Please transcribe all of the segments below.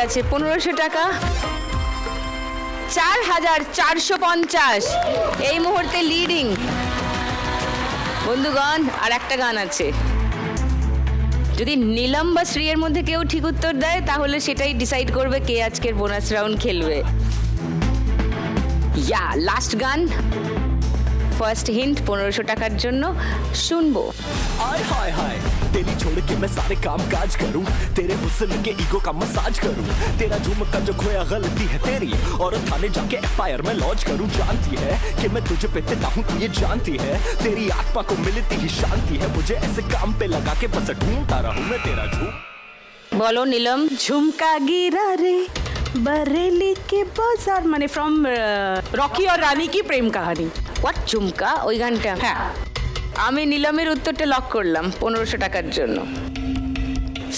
গেছে 1500 টাকা। 4450 এই মুহূর্তে লিডিং। বন্ধুগণ, আর একটা গান আছে। যদি নীলম বা শ্রী এর মধ্যে কেউ ঠিক উত্তর দেয় তাহলে সেটাই ডিসাইড করবে কে আজকের বোনাস রাউন্ড খেলবে। ইয়া লাস্ট গান, ফার্স্ট হিন্ট 1500 টাকার জন্য শুনবো। हाय हाय हाय तेरी छोड़ के मैं सारे काम काज करूं, तेरे हुस्न के ईगो का मसाज करूं, तेरा झुमका जो खोया गलती है तेरी, और थाने जाके एफआईआर में लॉन्च करूं। जानती है कि मैं तुझे पे फिदा हूं, तू ये जानती है तेरी आत्मा को मिलती ही शांति है, मुझे ऐसे काम पे लगा के बस ढूंढता रहूं मैं तेरा झूम। বলো নীলম। झुमका गिरा रे बरेली के बाजार, মানে ফ্রম রকি আর রানী কি প্রেম কাহিনী। হোয়াট ঝুমকা, ওই গানটা? হ্যাঁ, আমি নীলমের উত্তরটা লক করলাম 1500 টাকার জন্য।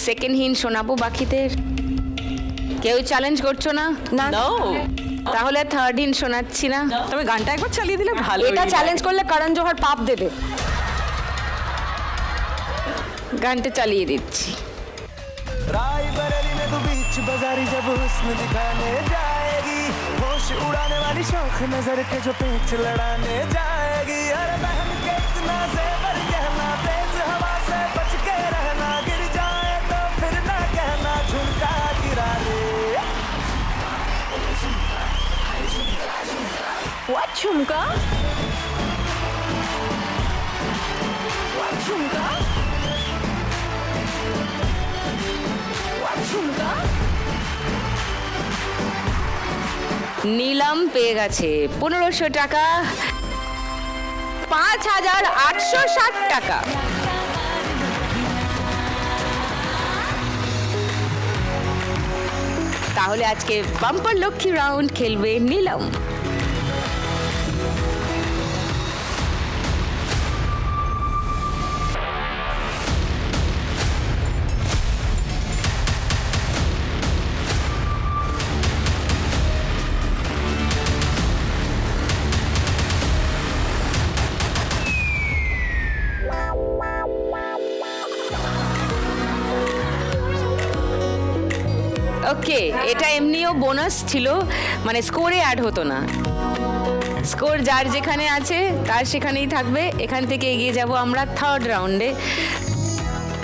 সেকেন্ড হিন্ট শোনাবো বাকিদের। কেউ চ্যালেঞ্জ করছো না? না তাহলে থার্ড হিন্ট শোনাচ্ছি না। তবে গানটা একবার চালিয়ে দিলে ভালো। এটা চ্যালেঞ্জ করলে করণ জোহর পাপ দেবে। গানটা চালিয়ে দিচ্ছি। रायबरेली में तू बीच बाजारी जब हुस्न दिखाने जाएगी, होश उड़ाने वाली शौक नजर के जो पेच लड़ाने जाएगी, अरे बहन के इतना ज़ेवर कहना, तेज हवा से बच के रहना, गिर जाए तो फिर ना कहना झुमका गिरा रे। What jhumka? What jhumka? What ঝুমকা? নীলম পেয়ে গেছে 1500 টাকা, 5860 টাকা। তাহলে আজকে বাম্পার লক্ষ্মী রাউন্ড খেলবে নীলম। ওকে, এটা এমনিও বোনাস ছিল, মানে স্কোরে অ্যাড হতো না। স্কোর যার যেখানে আছে তার সেখানেই থাকবে। এখান থেকে এগিয়ে যাব আমরা থার্ড রাউন্ডে।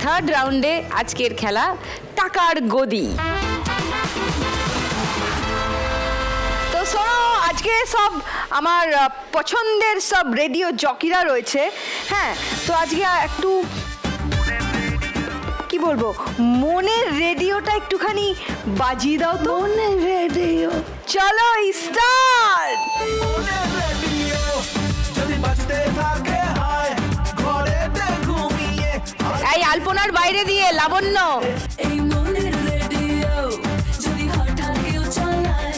থার্ড রাউন্ডে আজকের খেলা টাকার গদি। তো শোনো, আজকে সব আমার পছন্দের সব রেডিও জকিরা রয়েছে। হ্যাঁ, তো আজকে একটু কি বলবো, মনের রেডিওটা একটুখানি বাজিয়ে দাও তো। মনের রেডিও, চলো স্টার্ট। এই আলপনার বাইরে দিয়ে লাবণ্য। এই মনের রেডিও যদি হঠাৎ কেউ চালায়,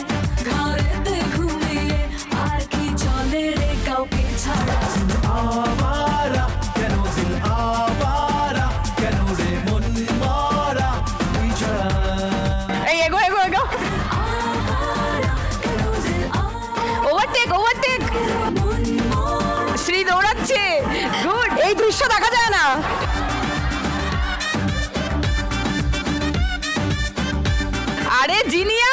ঘরেতে ঘুমিয়ে আর কি চলে রে কাউকে ছাড়া। आवारा কেন দিল आवारा, কেন রে মন মারা তুই ছাড়া। এই এগো এগো এগো, আকারা কেন যে ওভারটেক ওভারটেক। মন মরা। শ্রী দৌড়াচ্ছে, গুড। এই দৃশ্য দেখা যায় না। আরে জিনিয়া,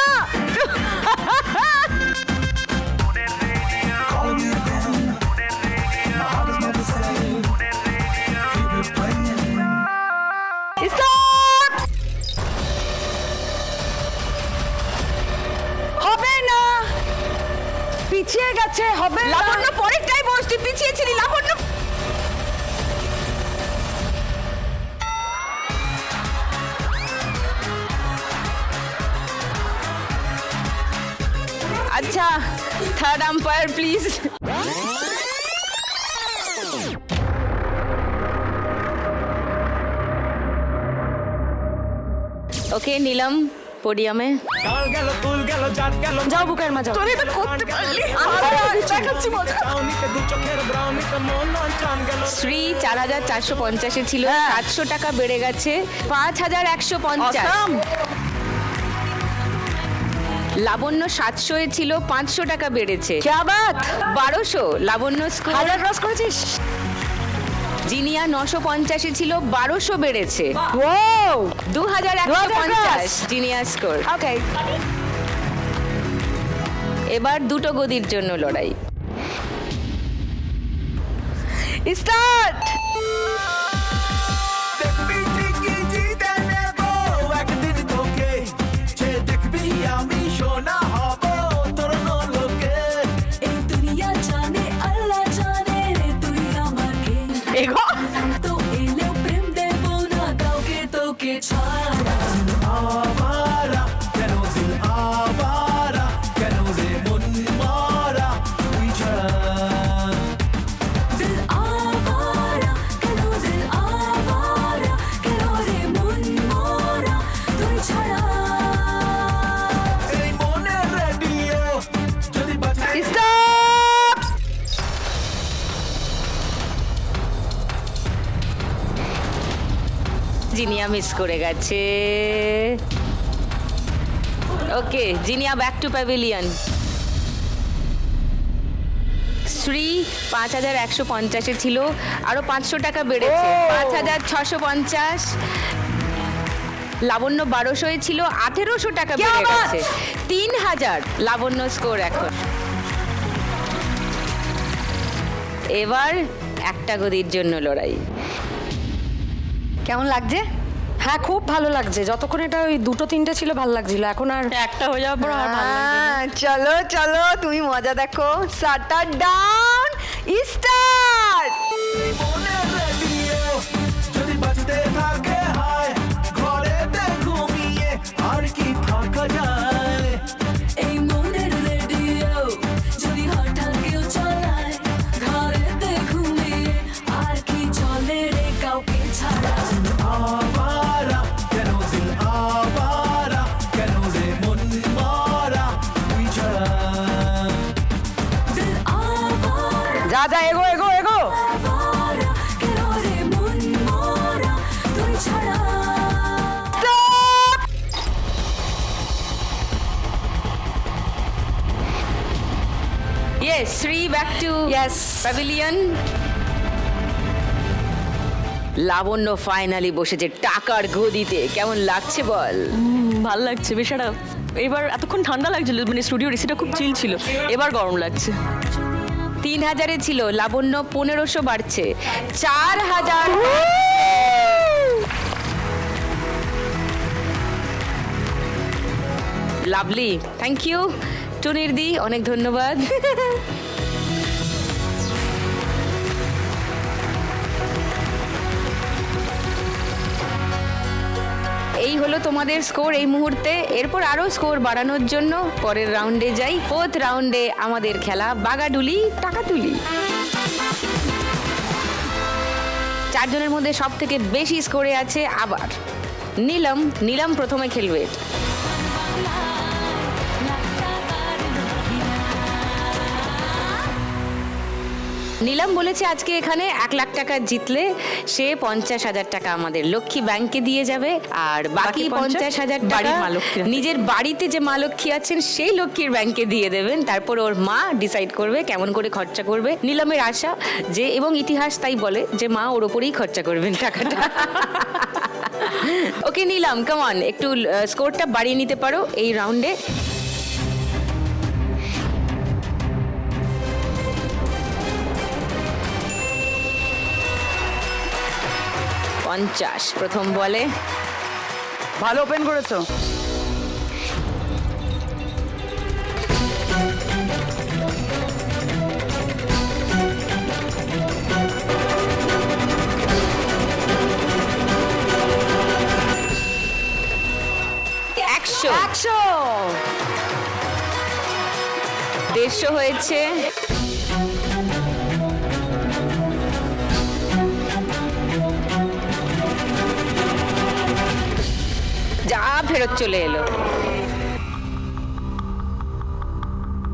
স্টপ। হবে না, পিছিয়ে গেছে, হবে না। লাবণ্য পরেরটাই বস, তুই পিছিয়ে ছিলি লাবণ্য। আচ্ছা, থার্ড আম্পায়ার প্লিজ। ওকে, নীলম পোডিয়ামে। গাল গেল তুল গেল জাত গেল, যাও বুকের মা যাও। তোর এটা করতে পারলি। দেখাচ্ছি মজা। ব্রাউনিতে দু চোখের ব্রাউনিতে মন টান গেল। শ্রী 4450 ছিল, 700 টাকা বেড়ে গেছে 5150। Awesome. লাবণ্য 700 এ ছিল, 500 টাকা বেড়েছে। क्या बात, 1200। লাবণ্য স্কোর 1000 ক্রস করেছিস। জিনিয়া 950 ছিল, 1200 বেড়েছে, ও 2150 জিনিয়া স্কোর। ওকে, এবার দুটো গদির জন্য লড়াই। স্টার্ট। দেখবি ঠিকই জিতে নেব একদিন তোকে, যে দেখবি আমি সোনা হব তোর লোকে। এই দুনিয়া জানে আল্লাহ জানে রে তুই আমাকে, এগো তো এলেও প্রেম দেব না কাউকে তোকে ছাড়া। আওয়ারা কেন দিল আওয়ারা, কেন রে মন মারা তুই ছাড়া। দিল আওয়ারা কেন, দিল আওয়ারা কেন রে মন মরা তুই ছাড়া। এই মনের রেডিও যদি বাজে স্টপ। জিনিয়া মিস করে গেছে। Okay, Zinia back to pavilion. শ্রী 5150 ছিল, আরো 500 টাকা বেড়েছে, 5650। লাবণ্য 1200 ছিল, 1800 টাকা क्या বেড়ে बात! গেছে, 3000 লাবণ্য স্কোর এখন। এবার একটা গদির জন্য লড়াই। কেমন লাগছে? হ্যাঁ খুব ভালো লাগছে, যতক্ষণ এটা ওই দুটো তিনটে ছিল ভালো লাগছিল, এখন আর একটা হয়ে যাওয়ার পর আর ভালো লাগছে না। চলো চলো, তুমি মজা দেখো। Shutter down, start. মনের রেডিও যদি বাজতে থাকে হায়, ঘরেতে ঘুমিয়ে আর কি থাকা যায়। এই মনের রেডিও যদি হঠাৎ কেউ চালায়, ঘরেতে ঘুমিয়ে আর কি চলে রে কাউকে ছাড়া। আওয়ারা কেন দিল আওয়ারা, কেন রে মন মারা তুই ছাড়া। দিল আওয়ারা যা যা এগো এগো এগো। আওয়ারা কেন রে মন মরা তুই ছাড়া। Yes, Shri back to Yes. Pavilion. Labanya finally বসেছে টাকার গদিতে। কেমন লাগছে বল? ভালো লাগছে বেশ। একটা এবার এতক্ষণ ঠান্ডা লাগছিল, মানে স্টুডিও এসিটা খুব চিল ছিল, এবার গরম লাগছে। 3000 ছিল, লাবণ্য 1500 বাড়ছে, 4000। লাভলি, থ্যাংক ইউ টুনির দি, অনেক ধন্যবাদ। এই হলো তোমাদের স্কোর এই মুহূর্তে। এরপর আরো স্কোর বাড়ানোর জন্য পরের রাউন্ডে যাই। 4th রাউন্ডে আমাদের খেলা বাগাডুলি টাকাতুলি। 4 জনের মধ্যে সব থেকে বেশি স্কোরে আছে আবার নীলম। নীলম প্রথমে খেলবে। নীলম বলেছে আজকে এখানে 1 লাখ টাকা জিতলে সে 50,000 টাকা আমাদের লক্ষ্মী ব্যাংকে দিয়ে যাবে, আর বাকি 50,000 টাকা বাড়ির মা লক্ষ্মীর হাতে। নিজের বাড়িতে যে মা লক্ষ্মী আছেন সেই লক্ষ্মীর ব্যাংকে দিয়ে দেবেন। তারপর ওর মা ডিসাইড করবে কেমন করে খরচা করবে। নীলমের আশা যে, এবং ইতিহাস তাই বলে যে মা ওর ওপরেই খরচা করবেন টাকাটা। ওকে নীলম, কাম অন, একটু স্কোরটা বাড়িয়ে নিতে পারো এই রাউন্ডে। পঞ্চাশ প্রথম বলে। ভালো ওপেন করেছো। একশো 150 হয়েছে। যা ফেরত চলে এলো।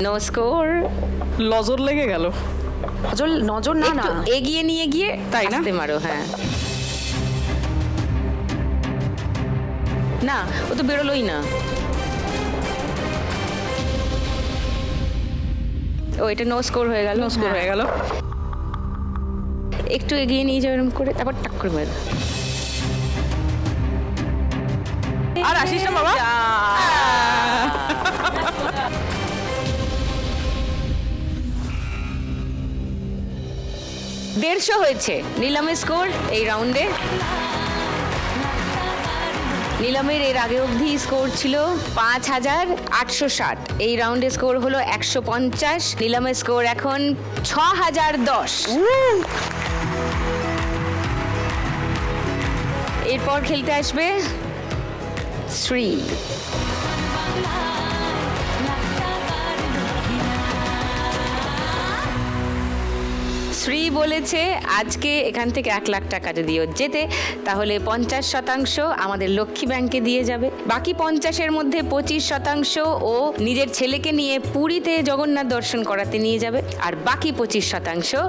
No score. নজর লেগে গেল। নজর নজর না না, একটু এগিয়ে নিয়ে গিয়ে তাই না? আস্তে মারো। হ্যাঁ, না ও তো বেরোলোই না। ও, এটা নো স্কোর হয়ে গেল। স্কোর হয়ে গেল। একটু এগিয়ে নিয়ে যাও এরকম করে, তারপর টাক করে মেরে দাও। আর আসিস না বাবা। 150 হয়েছে নিলামের স্কোর এই রাউন্ডে। নিলামের এর আগে অবধি স্কোর ছিল 5860, এই রাউন্ডে স্কোর হলো 150। নিলামের স্কোর এখন 6010। এরপর খেলতে আসবে শ্রী। শ্রী বলেছে আজকে এখান থেকে 1 লাখ টাকা যদি ওর যেতে, তাহলে 50% আমাদের লক্ষ্মী ব্যাংকে দিয়ে যাবে। বাকি 50-এর মধ্যে 25% ও নিজের ছেলেকে নিয়ে পুরীতে জগন্নাথ দর্শন করাতে নিয়ে যাবে, আর বাকি 25%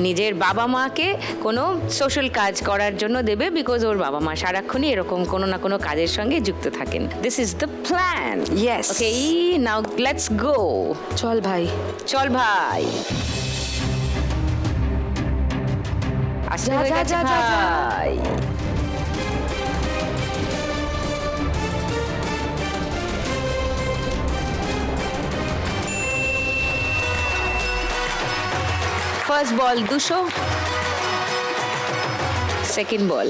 নিজের বাবা মাকে কোনো সোশ্যাল কাজ করার জন্য দেবে, বিকজ ওর বাবা মা সারাক্ষণই এরকম কোনো না কোনো কাজের সঙ্গে যুক্ত থাকেন। This is the plan. Yes. Okay, now let's go. চল ভাই। চল ভাই। আসতে যা, হয়ে যা, গেছে যা, যা, যা। ভাই। ফার্স্ট বল 200, সেকেন্ড বল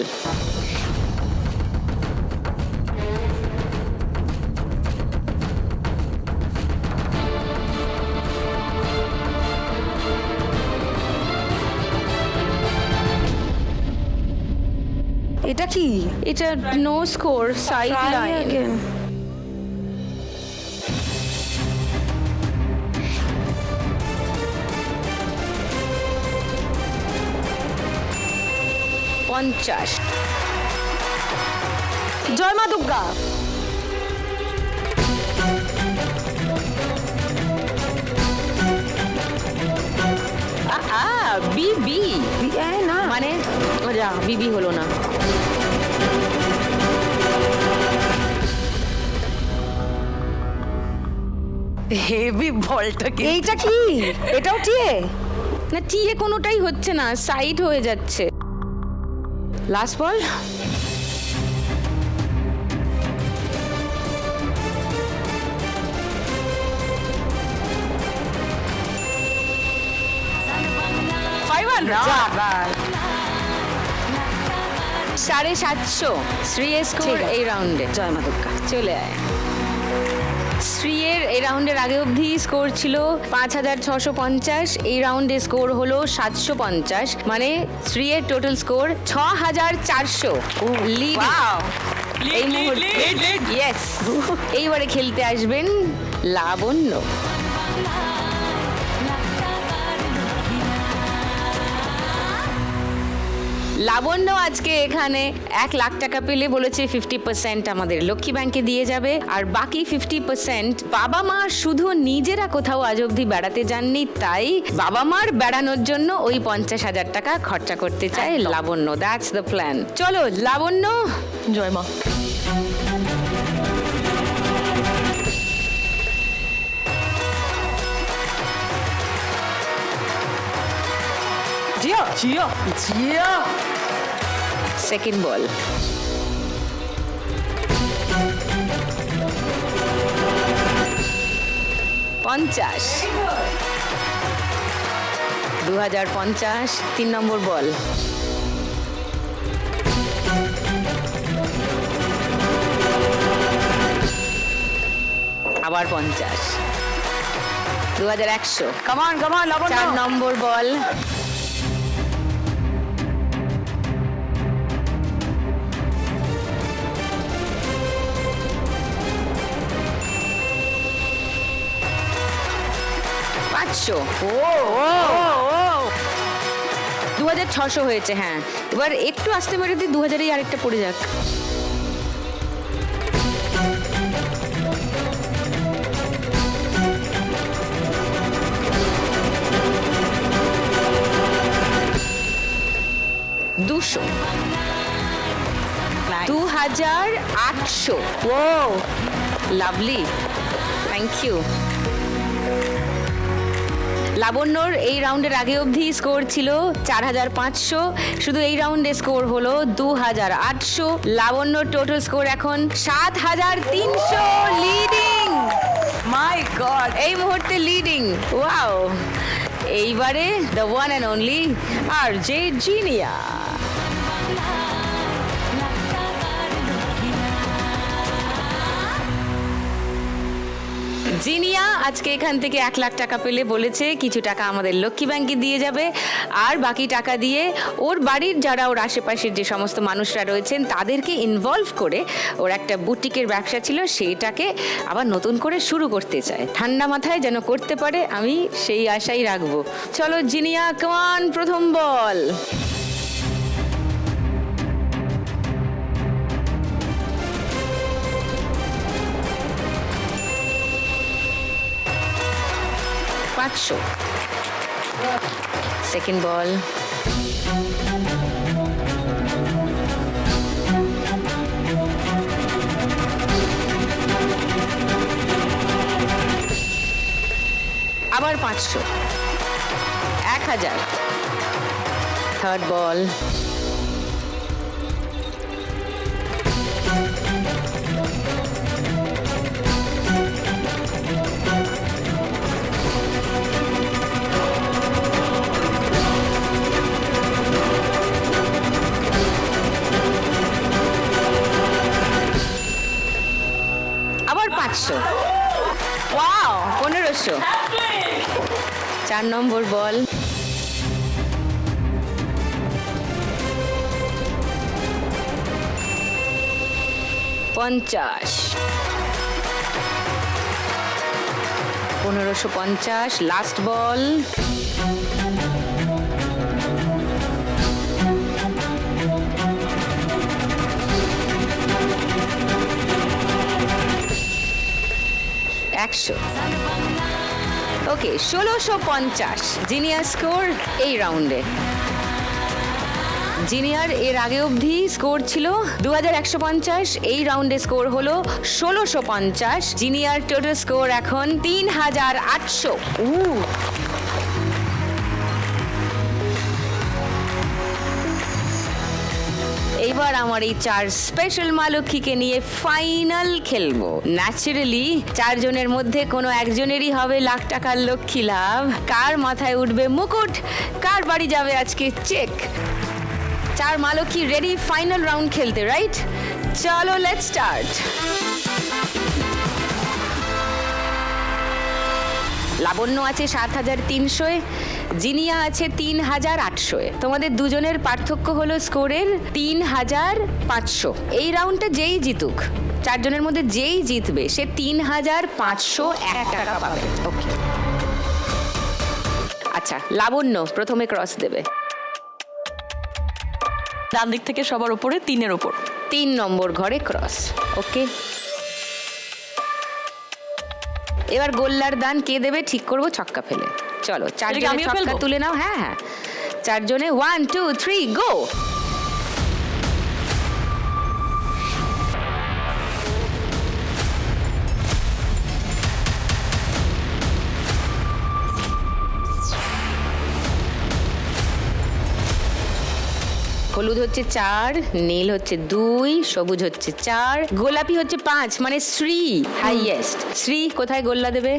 এটা কি? এটা no score, side Try line. again. পঞ্চাশ। জয় মা দুর্গা। বিবি না মানে যা বিবি হলো না। হেভি বলটা কি? এইটা কি? এটাও টিয়ে? না টিয়ে কোনোটাই হচ্ছে না, সাইড হয়ে যাচ্ছে। লাস্ট বল। সাড়ে 750 শ্রীয়ের স্কোর এই রাউন্ডে। জয় মা দুর্গা। চলে আয়। শ্রীয়ের এই রাউন্ডের আগে অবধি স্কোর ছিল 5650, এই রাউন্ডে স্কোর হলো 750, মানে শ্রীয়ের টোটাল স্কোর 6400। লিড এই মুহূর্তে। ইয়েস। এইবারে খেলতে আসবেন লাবণ্য। লাবণ্য আজকে এখানে 1 লাখ টাকা পেলে বলেছে 50% আমাদের লক্ষ্মী ব্যাংকে দিয়ে যাবে, আর বাকি 50% বাবা মা শুধু নিজেরা কোথাও আজ অবধি বেড়াতে যাননি, তাই বাবা মার বেড়ানোর জন্য ওই 50,000 টাকা খরচা করতে চায় লাবণ্য। That's the plan. চলো লাবণ্য। জয় মা। জিয়া জিয়া জিয়া। Second ball. পঞ্চাশ। 2050, 3 নম্বর বল। আবার 50। 2100। কামান কামান লাবণ্য। 4 নম্বর বল। ও 2600 হয়েছে। হ্যাঁ, এবার একটু আসতে মেরে দিই, 2000-এই আরেকটা পড়ে যাক। দুশো। 2800। ও লাভলি, থ্যাংক ইউ। লাবণ্যর এই রাউন্ডের আগে অবধি স্কোর ছিল 4500, শুধু এই রাউন্ডে স্কোর হলো 2800। লাবণ্যর টোটাল স্কোর এখন 7300, লিডিং। মাই গড, এই মুহূর্তে লিডিং। ওয়াও, এইবারে the one and only RJ Zinia. Zinia আজকে এখান থেকে 1 লাখ টাকা পেলে বলেছে কিছু টাকা আমাদের লক্ষ্মী ব্যাংকে দিয়ে যাবে, আর বাকি টাকা দিয়ে ওর বাড়ির যারা ওর আশেপাশের যে সমস্ত মানুষরা রয়েছেন তাদেরকে ইনভলভ করে ওর একটা বুটিকের ব্যবসা ছিল সেইটাকে আবার নতুন করে শুরু করতে চায়। ঠান্ডা মাথায় যেন করতে পারে, আমি সেই আশাই রাখবো। চলো জিনিয়া, কামান, প্রথম বল। সেকেন্ড বল। আবার 500, 1000। Third ball. আবার 500। Wow, 1500। 4 number ball. $50, 1550। Last ball. Okay, 1650 জিনিয়ার স্কোর এই রাউন্ডে। জিনিয়ার এর আগে অবধি স্কোর ছিল 2150, এই রাউন্ডে স্কোর হলো 1650। জিনিয়ার টোটাল স্কোর এখন 3800। এইবার আমার এই 4 স্পেশাল মা লক্ষ্মীকে নিয়ে ফাইনাল খেলবো। ন্যাচারালি 4 জনের মধ্যে কোনো একজনেরই হবে লাখ টাকার লক্ষ্মী লাভ। কার মাথায় উঠবে মুকুট, কার বাড়ি যাবে আজকে চেক। 4 মা লক্ষ্মী রেডি ফাইনাল রাউন্ড খেলতে, রাইট? চলো লেটস স্টার্ট। লাবণ্য আছে 7300, জিনিয়া আছে 3800। তোমাদের দুজনের পার্থক্য হলো স্কোরের 3500। এই রাউন্ডটা যেই জিতুক, 4 জনের মধ্যে যেই জিতবে সে 3501 টাকা পাবে। ওকে, আচ্ছা, লাবণ্য প্রথমে ক্রস দেবে। ডান দিক থেকে সবার উপরে 3-এর উপর। 3 নম্বর ঘরে ক্রস। ওকে, এবার গোল্লার দান কে দেবে ঠিক করবো ছক্কা ফেলে। চলো 4 জনে ছক্কা তুলে নাও। হ্যাঁ হ্যাঁ, 4 জনে 1 2 3 গো। হলুদ হচ্ছে 4, নীল হচ্ছে 2, সবুজ হচ্ছে 4, গোলাপি হচ্ছে 5, মানে শ্রী হাইয়েস্ট। শ্রী কোথায় গোল্লা দেবে?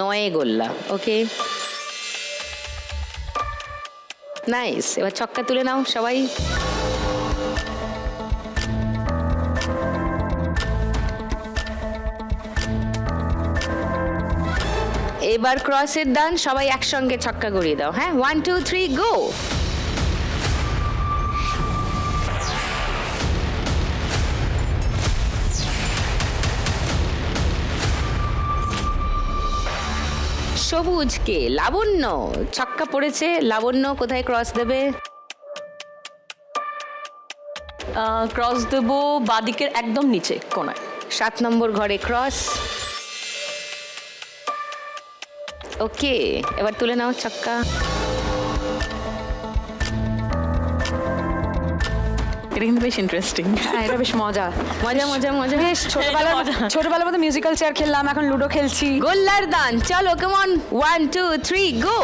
9 গোল্লা। ওকে, নাইস। এবার ছক্কা তুলে নাও সবাই। এবার ক্রসের দান, সবাই একসঙ্গে ছক্কা গড়িয়ে দাও। হ্যাঁ, 1 2 3 গো। সবুজকে লাবণ্য, ছক্কা পড়েছে। লাবণ্য কোথায় ক্রস দেবে? ক্রস দেবো বাদিকের একদম নিচে কোনায়। 7 নম্বর ঘরে ক্রস। ওকে, এবার তুলে নাও ছক্কা। এটা কিন্তু বেশ ইন্টারেস্টিং। হ্যাঁ এটা বেশ মজা। মজা মজা মজা। বেশ ছোটবেলার মতো মিউজিক্যাল চেয়ার খেললাম, এখন লুডো খেলছি। গোল্লার দান, চলো কেমন 1 2 3 গো।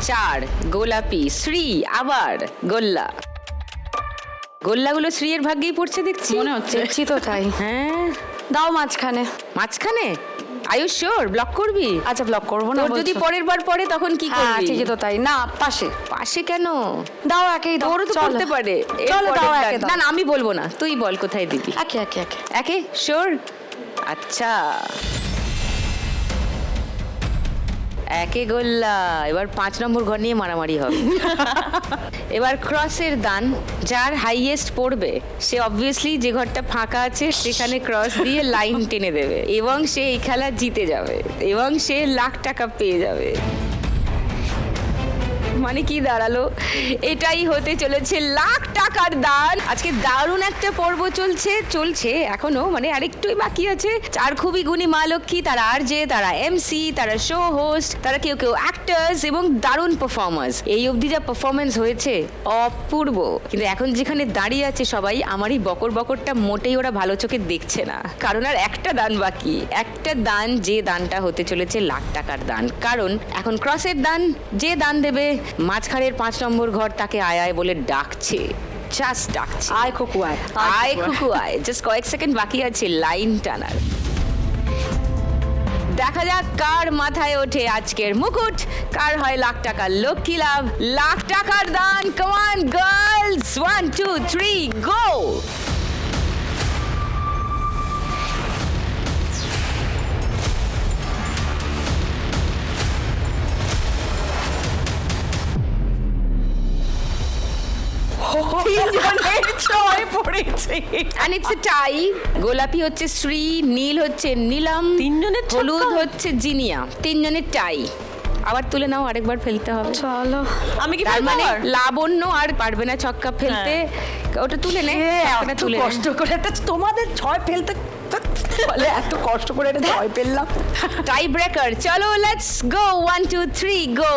4 গোলাপি, শ্রী আবার গোল্লা। গোল্লাগুলো শ্রী এর ভাগ্যেই পড়ছে দেখছি। মনে হচ্ছে। দেখছি তো তাই। হ্যাঁ, দাও মাঝখানে। মাঝখানে আয়ু শিওর ব্লক করবি? আচ্ছা ব্লক করবো না তোর যদি বলছো? পরের বার পড়ে তখন কি হ্যাঁ করবি? ঠিকই তো তাই। না পাশে পাশে কেন? দাও, একেই দাও। তোরও তো চলো। পড়তে পারে। এর চলো দাও, পরের একে দান। দাও। না না আমি বলবো না, তুই বল কোথায় দিবি। একে একে একে। একে শিওর? আচ্ছা, একে গোল্লা। এবার 5 নম্বর ঘর নিয়ে মারামারি হবে। এবার ক্রসের দান, যার হাইয়েস্ট পড়বে সে অবভিয়াসলি যে ঘরটা ফাঁকা আছে সেখানে ক্রস দিয়ে লাইন টেনে দেবে এবং সে এই খেলা জিতে যাবে এবং সে লাখ টাকা পেয়ে যাবে। মানে কি দাঁড়ালো? এটাই হতে চলেছে লাখ টাকার দান। আজকে দারুণ একটা পর্ব চলছে এখনো, মানে আরেকটুই বাকি আছে। আর খুবই গুণী মা লক্ষ্মী, তারা আরজে, তারা এমসি, তারা শো হোস্ট, তারা কেউ কেউ অ্যাক্টার্স এবং দারুণ পারফর্মার্স। এই অবধি যা পারফরমেন্স হয়েছে অপূর্ব, কিন্তু এখন যেখানে দাঁড়িয়ে আছে সবাই, আমার এই বকরটা মোটেই ওরা ভালো চোখে দেখছে না, কারণ আর একটা দান বাকি। একটা দান, যে দানটা হতে চলেছে লাখ টাকার দান। কারণ এখন ক্রসের দান, যে দান দেবে মাঝখানের 5 নম্বর ঘর তাকে আয় আয় বলে ডাকছে, জাস্ট ডাকছে, আয় খোকু আয়। আয় খুকু আয়। জাস্ট কয়েক সেকেন্ড বাকি আছে লাইন টানার। দেখা যাক কার মাথায় ওঠে আজকের মুকুট, কার হয় লাখ টাকার লক্ষ্মী লাভ, লাখ টাকার দান। Come on girls, 1 2 3 go. And it's a tie. গোলাপি হচ্ছে শ্রী, নীল হচ্ছে নীলম, তিনজনের ছক্কা? হলুদ হচ্ছে জিনিয়া। 3 জনের টাই। আবার তুলে নাও, আরেকবার ফেলতে হবে। চলো। আমি কি তার পারবো মানে আবার? লাবণ্য আর পারবে না ছক্কা ফেলতে। ওটা তুলে নে, একটা তুলে নে। কষ্ট করে একটা তোমাদের ছয় ফেলতে বলে, এত কষ্ট করে একটা ছয় ফেললাম। টাই ব্রেকার, চলো লেটস গো। 1 2 3 গো।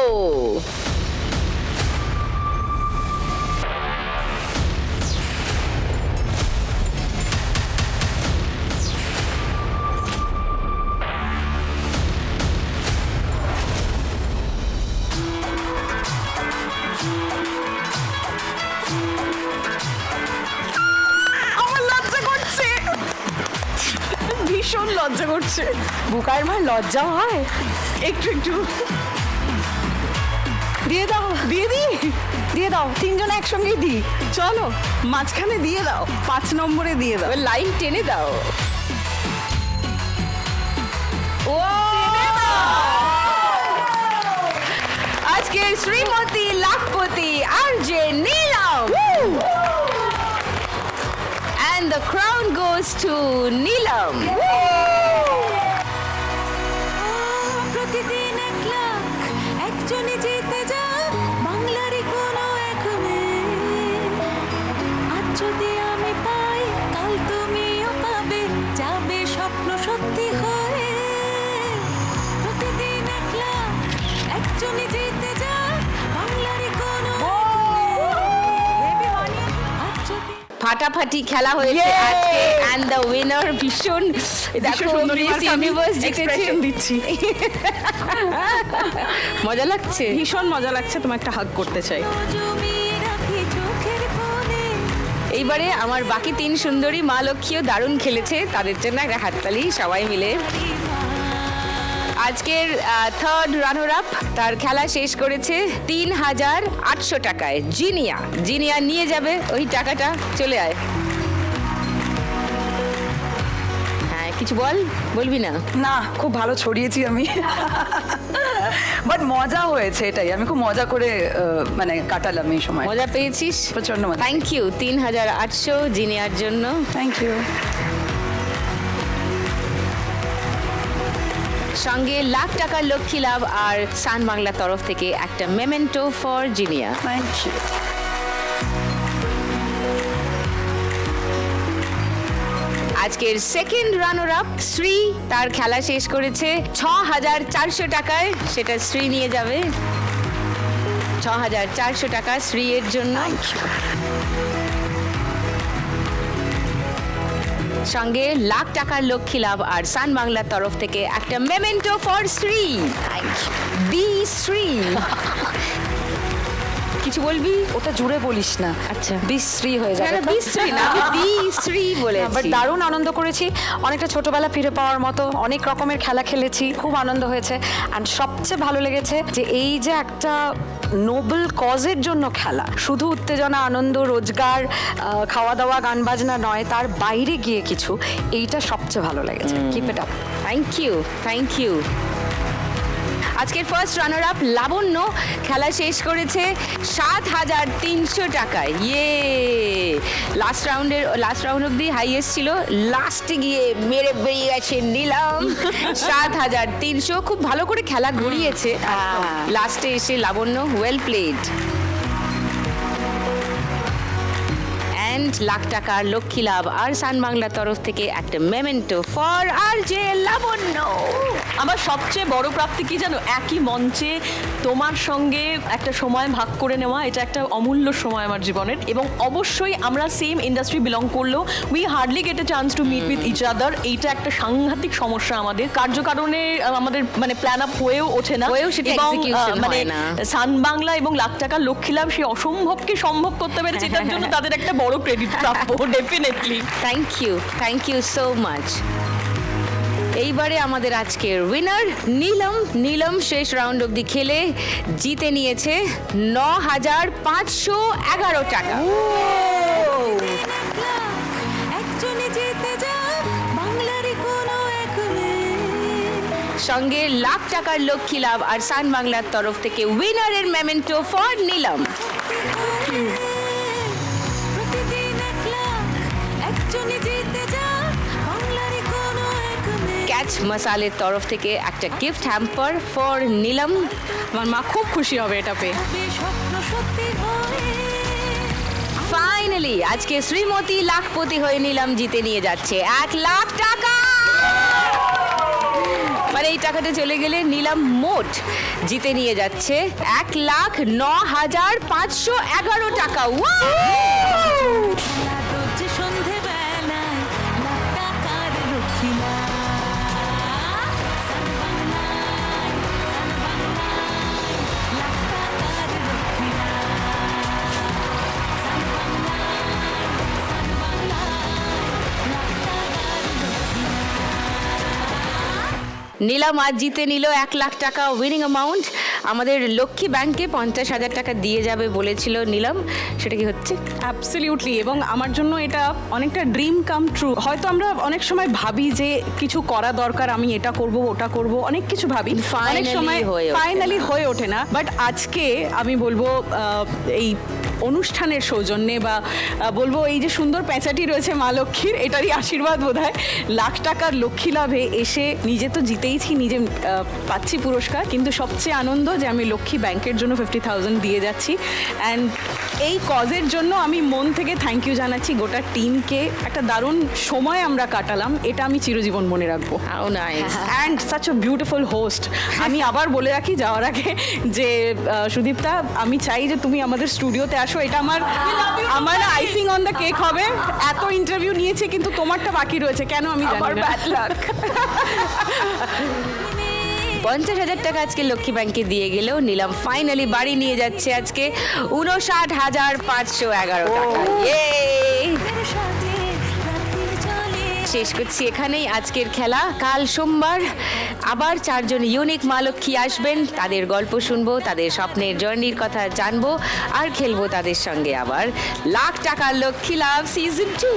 আমার লজ্জা করছে, ভীষণ লজ্জা করছে। বুকার মার লজ্জা হয়। একটু একটু দিয়ে দাও, দিয়ে দাও। 3 জন একসঙ্গেই দিই। চলো মাঝখানে দিয়ে দাও, 5 নম্বরে দিয়ে দাও। এবার লাইন টেনে দাও। ও আজকের Shrimati lakhpati RJ Neelam. And the crown goes to Neelam. প্রতিদিন 1 লাখ একজনই জিতে যায় বাংলারই কোনো এক মেয়ে। আজ যদি আমি পাই, কাল তুমিও পাবে, যাবে স্বপ্ন সত্যি হয়ে। প্রতিদিন 1 লাখ একজনই জিতে যায় বাংলারই কোনো এক মেয়ে। আজ যদি ফাটাফাটি খেলা হয়েছে আজকে, and the winner ভীষণ দেখো মিস ইউনিভার্স জিতেছে। এক্সপ্রেশন দিচ্ছি। মজা লাগছে। ভীষণ মজা লাগছে, তোমার একটা হাগ করতে চাই। জমিয়ে রাখি চোখের কোণে। এইবারে আমার বাকি 3 সুন্দরী মা লক্ষ্মীও দারুণ খেলেছে, তাদের জন্য একটা হাততালি সবাই মিলে। আজকের 3rd রানার আপ, তার খেলা শেষ করেছে 3800 টাকায়। জিনিয়া নিয়ে যাবে ওই টাকাটা। চলে আয়। হ্যাঁ কিছু বলবি না? না, খুব ভালো ছড়িয়েছি আমি, বাট মজা হয়েছে, এটাই আমি খুব মজা করে মানে কাটালাম এই সময়। মজা পেয়েছিস? প্রচণ্ড মজা। থ্যাংক ইউ 3800 জিনিয়ার জন্য। Thank you. সঙ্গে লাখ টাকার লক্ষ্মী লাভ আর সান বাংলা তরফ থেকে একটা memento for Zinia. Thank you. আজকের সেকেন্ড রানার আপ শ্রী, তার খেলা শেষ করেছে 6,400 টাকায়, সেটা শ্রী নিয়ে যাবে। 6,400 টাকা শ্রী এর জন্য। সঙ্গে লাখ টাকার লক্ষ্মী লাভ আর সান বাংলার তরফ থেকে একটা মেমেন্টো ফর শ্রী। দি শ্রী, কিছু বলবি? ওটা জুড়ে বলিস না, আচ্ছা। বিশ্রী হয়ে যাবে। বিশ্রী না, আমি দি শ্রী বলেছি। বাট দারুণ আনন্দ করেছি, অনেকটা ছোটবেলা ফিরে পাওয়ার মতো অনেক রকমের খেলা খেলেছি, খুব আনন্দ হয়েছে। অ্যান্ড সবচেয়ে ভালো লেগেছে যে এই যে একটা নোবেল কজের জন্য খেলা, শুধু উত্তেজনা, আনন্দ, রোজগার, খাওয়া দাওয়া, গান বাজনা নয়, তার বাইরে গিয়ে কিছু, এইটা সবচেয়ে ভালো লেগেছে। Keep it up. Thank you, thank you. আজকের ফার্স্ট রানার আপ লাবণ্য খেলা শেষ করেছে 7,300 টাকায়। ইয়ে, লাস্ট রাউন্ড অব্দি হাইয়েস্ট ছিল, লাস্টে গিয়ে মেরে বেরিয়ে গেছে নিলাম। 7,300, খুব ভালো করে খেলা ঘুরিয়েছে লাস্টে এসে Labanya. Well played. And lakh টাকার লক্ষ্মী লাভ আর সান বাংলার তরফ থেকে একটা memento for R J Labanya. আমার সবচেয়ে বড় প্রাপ্তি কি জানো, একই মঞ্চে তোমার সঙ্গে একটা সময় ভাগ করে নেওয়া, এটা একটা অমূল্য সময় আমার জীবনের। এবং অবশ্যই আমরা সেম ইন্ডাস্ট্রি বিলং করলেও we hardly get a chance to meet with each other. এইটা একটা সাংঘাতিক সমস্যা আমাদের, কার্যকারণে আমাদের মানে প্ল্যান আপ হয়েও ওঠে না। সেটা এবং execution মানে হয় না। সান বাংলা এবং লাখ টাকার লক্ষ্মী লাভ সেই অসম্ভবকে সম্ভব করতে পেরেছে, তার জন্য তাদের একটা বড় ক্রেডিট প্রাপ্য definitely. Thank you so much. এইবারে আমাদের আজকের উইনার নীলম শেষ রাউন্ড অবধি খেলে জিতে নিয়েছে 9,511 টাকা। একজনে জিতে যায় বাংলারই কোনো এক মেয়ে। সঙ্গে লাখ টাকার লক্ষ্মী লাভ আর সান বাংলার তরফ থেকে উইনারের মেমেন্টো ফর নীলম। প্রতিদিন 1 লাখ, একজনে জিতে যায় বাংলারই কোনো এক মেয়ে। ক্যাচ মশালের তরফ থেকে একটা গিফট হ্যাম্পার ফর নীলম। আমার মা খুব খুশি হবে এটা পেয়ে। তবে স্বপ্ন সত্যি হয়। ফাইনালি আজকে শ্রীমতী লাখপতি হয়ে নীলম জিতে নিয়ে যাচ্ছে 1 লাখ টাকা। মানে এই টাকাটা চলে গেলে নীলম মোট জিতে নিয়ে যাচ্ছে 1,09,511 টাকা। রোজ সন্ধেবেলায় লাখ টাকার লক্ষ্মী লাভ। সান বাংলায়, সান বাংলায়, লাখ টাকার লক্ষ্মী লাভ। সান বাংলায়, সান বাংলায়, লাখ টাকার লক্ষ্মী লাভ। নীলম আজ জিতে নিল 1 লাখ টাকা উইনিং অ্যামাউন্ট। আমাদের লক্ষ্মী ব্যাংকে 50,000 টাকা দিয়ে যাবে বলেছিল নীলম, সেটা কি হচ্ছে? অ্যাবসলিউটলি। এবং আমার জন্য এটা অনেকটা ড্রিম কাম ট্রু। হয়তো আমরা অনেক সময় ভাবি যে কিছু করা দরকার, আমি এটা করব ওটা করব, অনেক কিছু ভাবি, অনেক সময় ফাইনালি হয়ে ওঠে না। বাট আজকে আমি বলবো এই অনুষ্ঠানের সৌজন্যে বা বলবো এই যে সুন্দর প্যাঁচাটি রয়েছে মা লক্ষ্মীর, এটারই আশীর্বাদ বোধহয়, লাখ টাকার লক্ষ্মী লাভে এসে নিজে তো জিতেইছি, নিজে পাচ্ছি পুরস্কার, কিন্তু সবচেয়ে আনন্দ যে আমি লক্ষ্মী ব্যাংকের জন্য 50,000 দিয়ে যাচ্ছি। অ্যান্ড এই কজের জন্য আমি মন থেকে থ্যাংক ইউ জানাচ্ছি গোটা টিমকে। একটা দারুণ সময় আমরা কাটালাম, এটা আমি চিরজীবন মনে রাখবো। And such a beautiful host. আমি আবার বলে রাখি যাওয়ার আগে যে সুদীপ্তা, আমি চাই যে তুমি আমাদের স্টুডিওতে আসো, এটা আমার আইসিং অন দ্য কেক হবে। এত ইন্টারভিউ নিয়েছে কিন্তু তোমারটা বাকি রয়েছে, কেন আমি জানি না। Bad luck. 50,000 টাকা আজকে লক্ষ্মী ব্যাংকে দিয়ে গেলেও নীলম ফাইনালি বাড়ি নিয়ে যাচ্ছে আজকে 59,511 টাকা। শেষ করছি এখানেই আজকের খেলা। কাল সোমবার আবার 4 জন ইউনিক মা লক্ষ্মী আসবেন, তাদের গল্প শুনবো, তাদের স্বপ্নের জার্নির কথা জানবো আর খেলবো তাদের সঙ্গে আবার লাখ টাকার লক্ষ্মী লাভ সিজন 2।